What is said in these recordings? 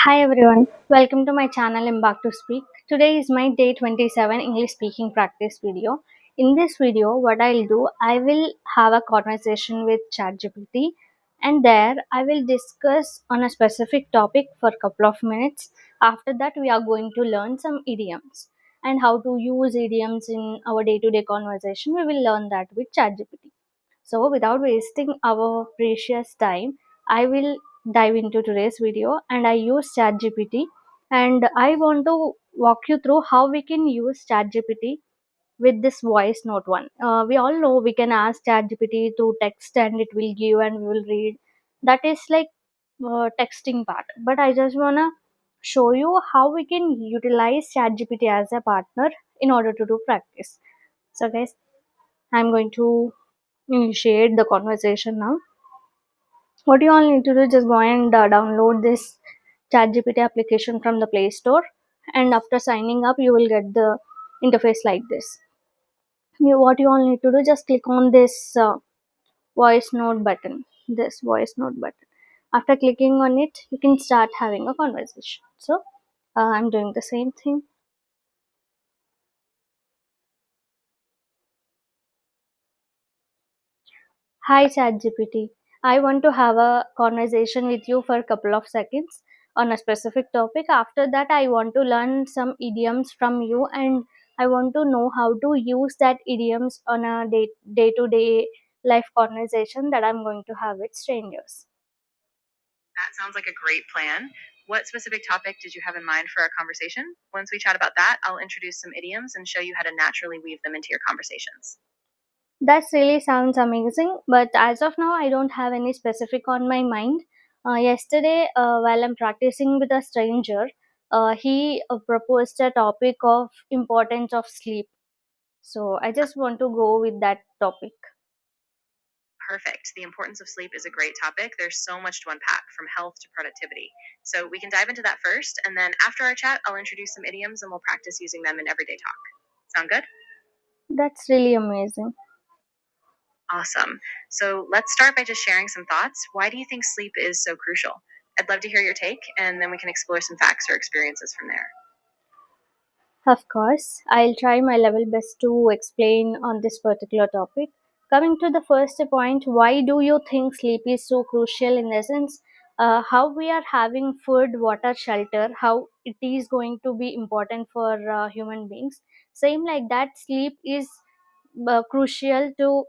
Hi everyone, welcome to my channel Embark to Speak. Today is my day 27 English speaking practice video. In this video, what I'll do, I will have a conversation with ChatGPT and there I will discuss on a specific topic for a couple of minutes. After that, we are going to learn some idioms and how to use idioms in our day to day conversation. We will learn that with ChatGPT. So, without wasting our precious time, I will dive into today's video and I use ChatGPT and I want to walk you through how we can use ChatGPT with this voice note one. We all know we can ask ChatGPT through text and it will give and we will read. That is like texting part. But I just wanna show you how we can utilize ChatGPT as a partner in order to do practice. So guys, I'm going to initiate the conversation now. What you all need to do, just go and download this ChatGPT application from the Play Store, and after signing up, you will get the interface like this. What you all need to do, just click on this voice note button. This voice note button. After clicking on it, you can start having a conversation. So I'm doing the same thing. Hi ChatGPT. I want to have a conversation with you for a couple of seconds on a specific topic. After that, I want to learn some idioms from you and I want to know how to use that idioms on a day to day life conversation that I'm going to have with strangers. That sounds like a great plan. What specific topic did you have in mind for our conversation? Once we chat about that, I'll introduce some idioms and show you how to naturally weave them into your conversations. That really sounds amazing, but as of now, I don't have any specific on my mind. Yesterday, while I'm practicing with a stranger, he proposed a topic of importance of sleep. So I just want to go with that topic. Perfect. The importance of sleep is a great topic. There's so much to unpack from health to productivity. So we can dive into that first, and then after our chat, I'll introduce some idioms and we'll practice using them in everyday talk. Sound good? That's really amazing. Awesome. So let's start by just sharing some thoughts. Why do you think sleep is so crucial? I'd love to hear your take, and then we can explore some facts or experiences from there. Of course, I'll try my level best to explain on this particular topic. Coming to the first point, why do you think sleep is so crucial in essence? How we are having food, water, shelter, how it is going to be important for human beings. Same like that, sleep is crucial to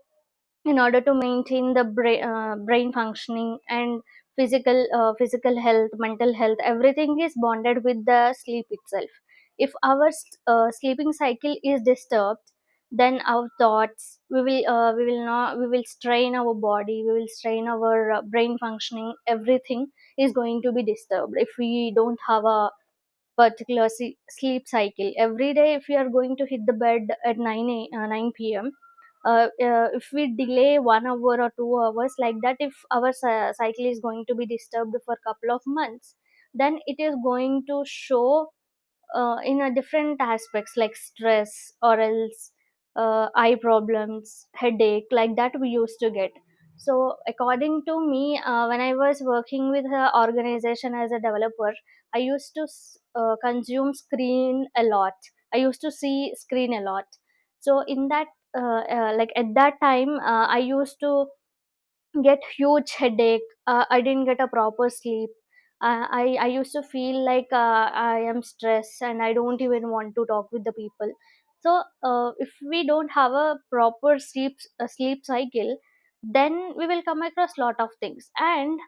in order to maintain the brain functioning and physical health, mental health, everything is bonded with the sleep itself. If our sleeping cycle is disturbed, then our thoughts, we will strain our body, we will strain our brain functioning, everything is going to be disturbed if we don't have a particular sleep cycle. Every day if we are going to hit the bed at 9 p.m, if we delay 1 hour or 2 hours like that, if our cycle is going to be disturbed for a couple of months, then it is going to show in a different aspects like stress or else eye problems, headache, like that we used to get. So according to me, when I was working with an organization as a developer, I used to consume screen a lot. I used to see screen a lot. So in that like at that time, I used to get huge headache. I didn't get a proper sleep. I used to feel like I am stressed and I don't even want to talk with the people. So if we don't have a proper sleep cycle, then we will come across lot of things. And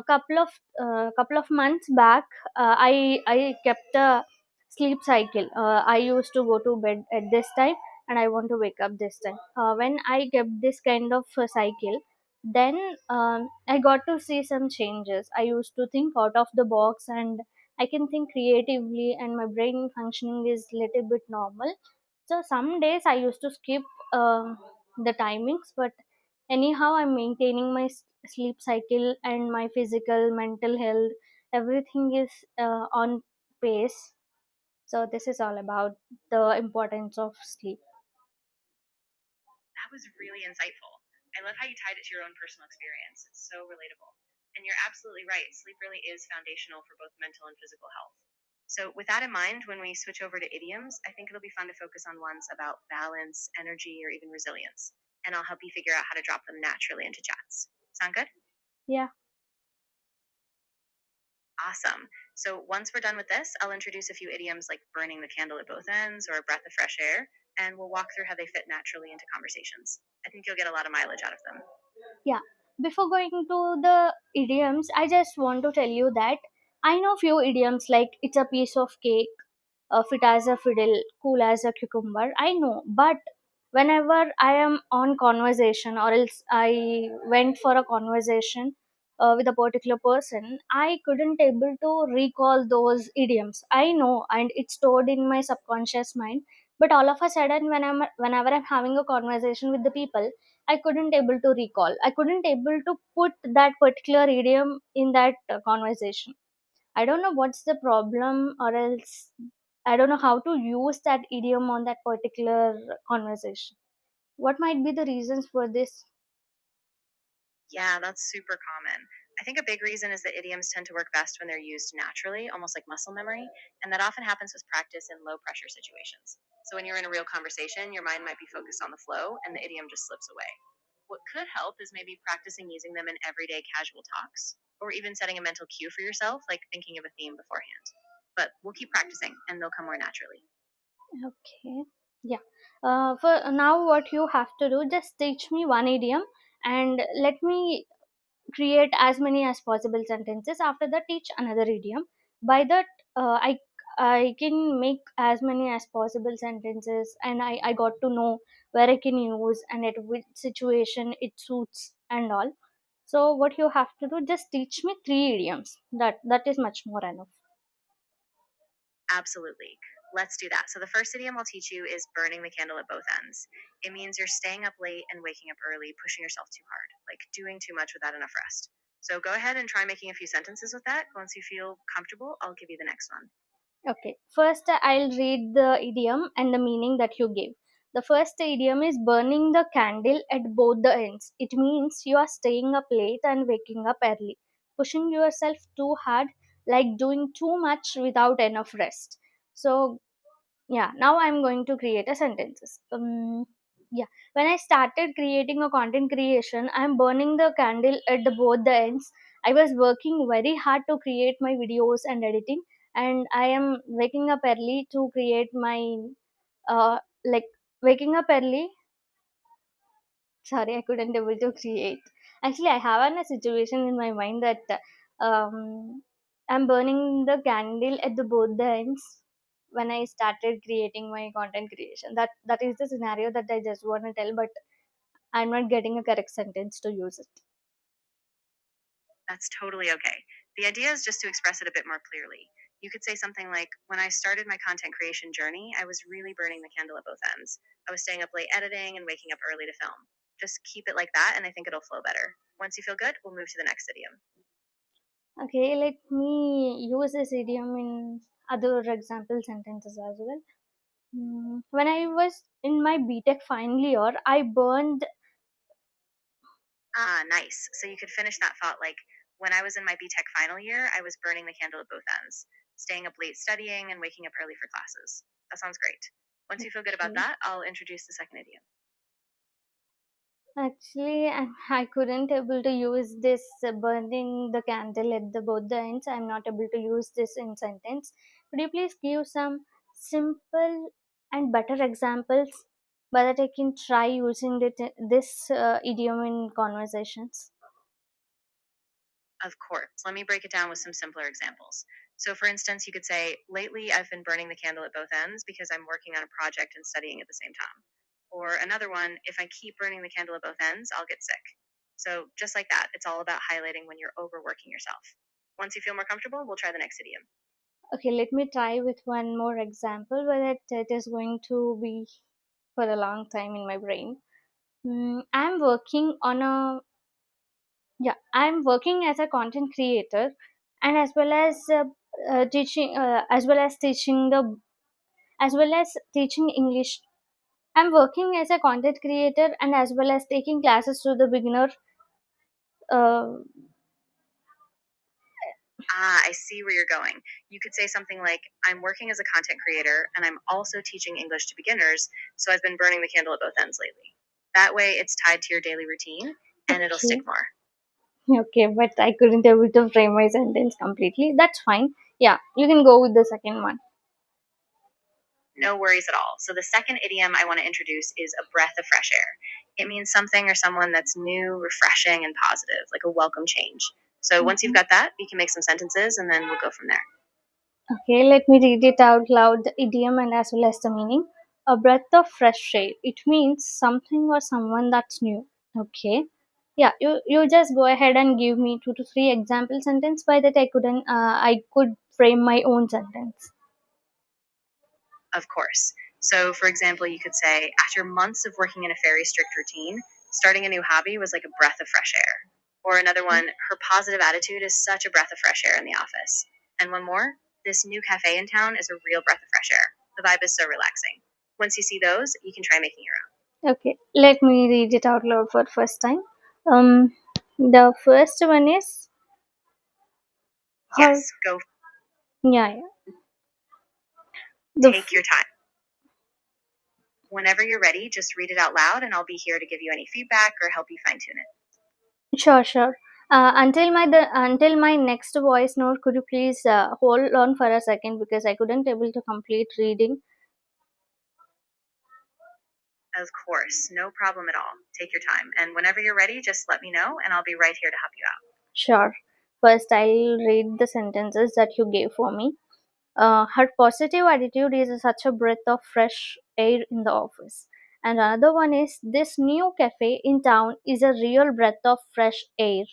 couple of months back, I kept a sleep cycle. I used to go to bed at this time and I want to wake up this time. When I kept this kind of cycle, then I got to see some changes. I used to think out of the box and I can think creatively and my brain functioning is little bit normal. So some days I used to skip the timings, but anyhow I'm maintaining my sleep cycle and my physical, mental health, everything is on pace. So this is all about the importance of sleep. That was really insightful. I love how you tied it to your own personal experience. It's so relatable. And you're absolutely right. Sleep really is foundational for both mental and physical health. So, with that in mind, when we switch over to idioms, I think it'll be fun to focus on ones about balance, energy, or even resilience. And I'll help you figure out how to drop them naturally into chats. Sound good? Yeah. Awesome. So, once we're done with this, I'll introduce a few idioms like burning the candle at both ends or a breath of fresh air, and we'll walk through how they fit naturally into conversations. I think you'll get a lot of mileage out of them. Yeah. Before going to the idioms, I just want to tell you that I know few idioms like it's a piece of cake, fit as a fiddle, cool as a cucumber. I know, but whenever I am on conversation or else I went for a conversation with a particular person, I couldn't able to recall those idioms. I know, and it's stored in my subconscious mind. But all of a sudden, whenever I'm having a conversation with the people, I couldn't able to recall. I couldn't able to put that particular idiom in that conversation. I don't know what's the problem, or else I don't know how to use that idiom on that particular conversation. What might be the reasons for this? Yeah, that's super common. I think a big reason is that idioms tend to work best when they're used naturally, almost like muscle memory, and that often happens with practice in low pressure situations. So when you're in a real conversation, your mind might be focused on the flow and the idiom just slips away. What could help is maybe practicing using them in everyday casual talks, or even setting a mental cue for yourself, like thinking of a theme beforehand. But we'll keep practicing and they'll come more naturally. Okay. Yeah. For now, what you have to do, just teach me one idiom and let me create as many as possible sentences. After that, teach another idiom. By that, I can make as many as possible sentences, and I got to know where I can use and at which situation it suits and all. So what you have to do, just teach me three idioms. That is much more enough. Absolutely. Let's do that. So, the first idiom I'll teach you is burning the candle at both ends. It means you're staying up late and waking up early, pushing yourself too hard, like doing too much without enough rest. So, go ahead and try making a few sentences with that. Once you feel comfortable, I'll give you the next one. Okay, first I'll read the idiom and the meaning that you give. The first idiom is burning the candle at both the ends. It means you are staying up late and waking up early, pushing yourself too hard, like doing too much without enough rest. So, yeah, now I'm going to create a sentences. Yeah, when I started creating a content creation, I'm burning the candle at the both the ends. I was working very hard to create my videos and editing, and I am waking up early to create my like waking up early. Sorry, I couldn't able to create. Actually, I have a situation in my mind that I'm burning the candle at the both the ends when I started creating my content creation. That is the scenario that I just want to tell, but I'm not getting a correct sentence to use it. That's totally okay. The idea is just to express it a bit more clearly. You could say something like, when I started my content creation journey, I was really burning the candle at both ends. I was staying up late editing and waking up early to film. Just keep it like that, and I think it'll flow better. Once you feel good, we'll move to the next idiom. Okay, let me use this idiom in other example sentences as well. When I was in my BTech final year, I burned. Ah, nice. So you could finish that thought like, when I was in my BTech final year, I was burning the candle at both ends, staying up late studying and waking up early for classes. That sounds great. Once you feel good about Okay. that, I'll introduce the second idiom. Actually, I couldn't able to use this burning the candle at the both the ends. I'm not able to use this in sentence. Could you please give some simple and better examples so that I can try using this idiom in conversations? Of course. Let me break it down with some simpler examples. So, for instance, you could say, lately I've been burning the candle at both ends because I'm working on a project and studying at the same time. Or another one, if I keep burning the candle at both ends, I'll get sick. So, just like that, it's all about highlighting when you're overworking yourself. Once you feel more comfortable, we'll try the next idiom. Okay, let me try with one more example, but it is going to be for a long time in my brain. I'm working on a Yeah, I'm working as a content creator, and as well as teaching English. I'm working as a content creator and as well as taking classes to the beginner. Uh, Ah, I see where you're going. You could say something like, I'm working as a content creator and I'm also teaching English to beginners, so I've been burning the candle at both ends lately. That way, it's tied to your daily routine and it'll stick Okay. more. Okay, but I couldn't able to frame my sentence completely. That's fine. Yeah, you can go with the second one. No worries at all. So, the second idiom I want to introduce is a breath of fresh air. It means something or someone that's new, refreshing, and positive, like a welcome change. So, once you've Mhm. got that, you can make some sentences and then we'll go from there. Okay, let me read it out loud, the idiom and as well as the meaning. A breath of fresh air. It means something or someone that's new. Okay. Yeah, you just go ahead and give me two to three example sentence. By that I could frame my own sentence. Of course. So, for example, you could say, after months of working in a very strict routine, starting a new hobby was like a breath of fresh air. Or another one, her positive attitude is such a breath of fresh air in the office. And one more, this new cafe in town is a real breath of fresh air. The vibe is so relaxing. Once you see those, you can try making your own. Okay, let me read it out loud for first time. Um, the first one is her. Yes, go Yeah, yeah. The take your time. Whenever you're ready, just read it out loud and I'll be here to give you any feedback or help you fine tune it. sure, sure. Until my next voice note, could you please hold on for a second because I couldn't able to complete reading. Of course, no problem at all. Take your time. And whenever you're ready, just let me know and I'll be right here to help you out. Sure. First, I'll read the sentences that you gave for me. Her positive attitude is such a breath of fresh air in the office. And another one is this new cafe in town is a real breath of fresh air.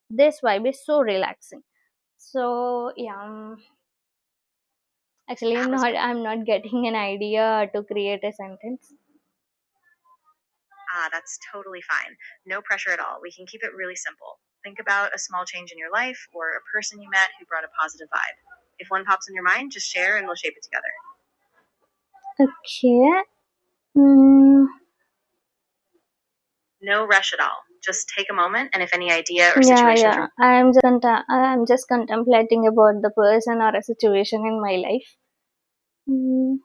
This vibe is so relaxing. So yeah, actually, That was I'm not getting an idea to create a sentence. that's totally fine. No pressure at all. We can keep it really simple. Think about a small change in your life or a person you met who brought a positive vibe. If one pops in your mind, just share and we'll shape it together. Okay. Mm, No rush at all. Just take a moment and if any idea or yeah, situations yeah. I'm just contemplating about the person or a situation in my life. Mm,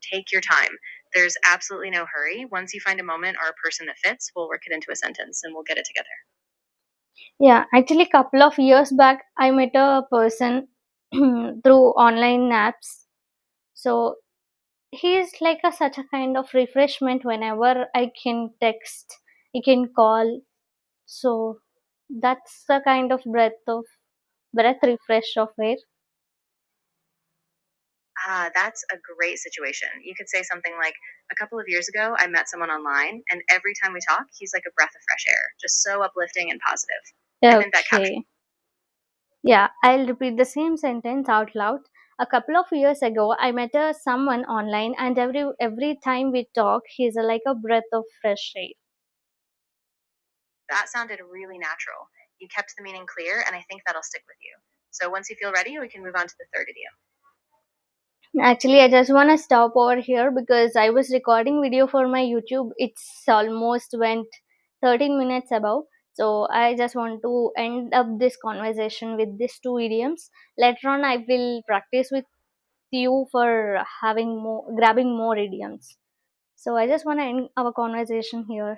take your time. There's absolutely no hurry. Once you find a moment or a person that fits, we'll work it into a sentence and we'll get it together. yeah, actually, couple of years back, I met a person through online apps. So he's like a such a kind of refreshment whenever I can text, I can call. So that's the kind of breath refresh of air. Ah, that's a great situation. You could say something like, a couple of years ago, I met someone online, and every time we talk, he's like a breath of fresh air, just so uplifting and positive. I think that captures. Okay. Yeah, I'll repeat the same sentence out loud. A couple of years ago, I met someone online, and every time we talk, he's like a breath of fresh air. That sounded really natural. You kept the meaning clear, and I think that'll stick with you. So once you feel ready, we can move on to the third idiom. Actually, I just want to stop over here because I was recording video for my YouTube. It's almost went 13 minutes above. So I just want to end up this conversation with these two idioms. Later on, I will practice with you for grabbing more idioms. So I just want to end our conversation here.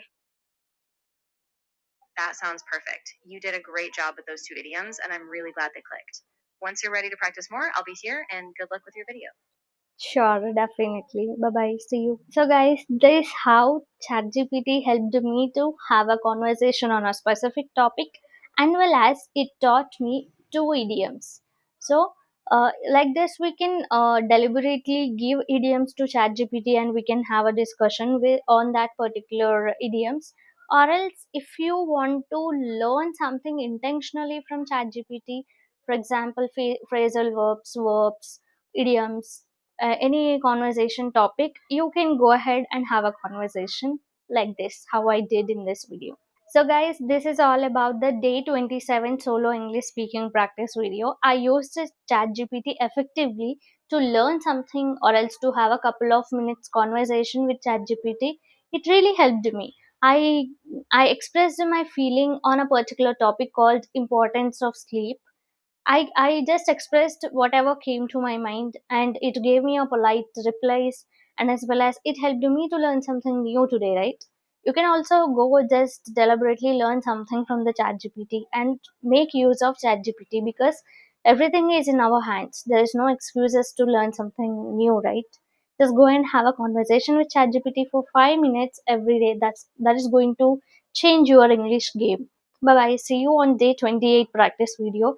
That sounds perfect. You did a great job with those two idioms, and I'm really glad they clicked. Once you're ready to practice more, I'll be here, and good luck with your video. Sure, definitely. Bye bye. See you. So, guys, this is how ChatGPT helped me to have a conversation on a specific topic, and well as it taught me two idioms. So, like this, we can deliberately give idioms to ChatGPT, and we can have a discussion with on that particular idioms. Or else, if you want to learn something intentionally from ChatGPT, for example, phrasal verbs, idioms, any conversation topic, you can go ahead and have a conversation like this, how I did in this video. So, guys, this is all about the day 27 solo English speaking practice video. I used this ChatGPT effectively to learn something or else to have a couple of minutes conversation with ChatGPT. It really helped me. I I expressed my feeling on a particular topic called importance of sleep. I just expressed whatever came to my mind, and it gave me a polite replies, and as well as it helped me to learn something new today, right? You can also go just deliberately learn something from the chat GPT and make use of chat GPT, because everything is in our hands. There is no excuses to learn something new, right? Just go and have a conversation with chat GPT for 5 minutes every day. That is going to change your English game. Bye bye. See you on day 28 practice video.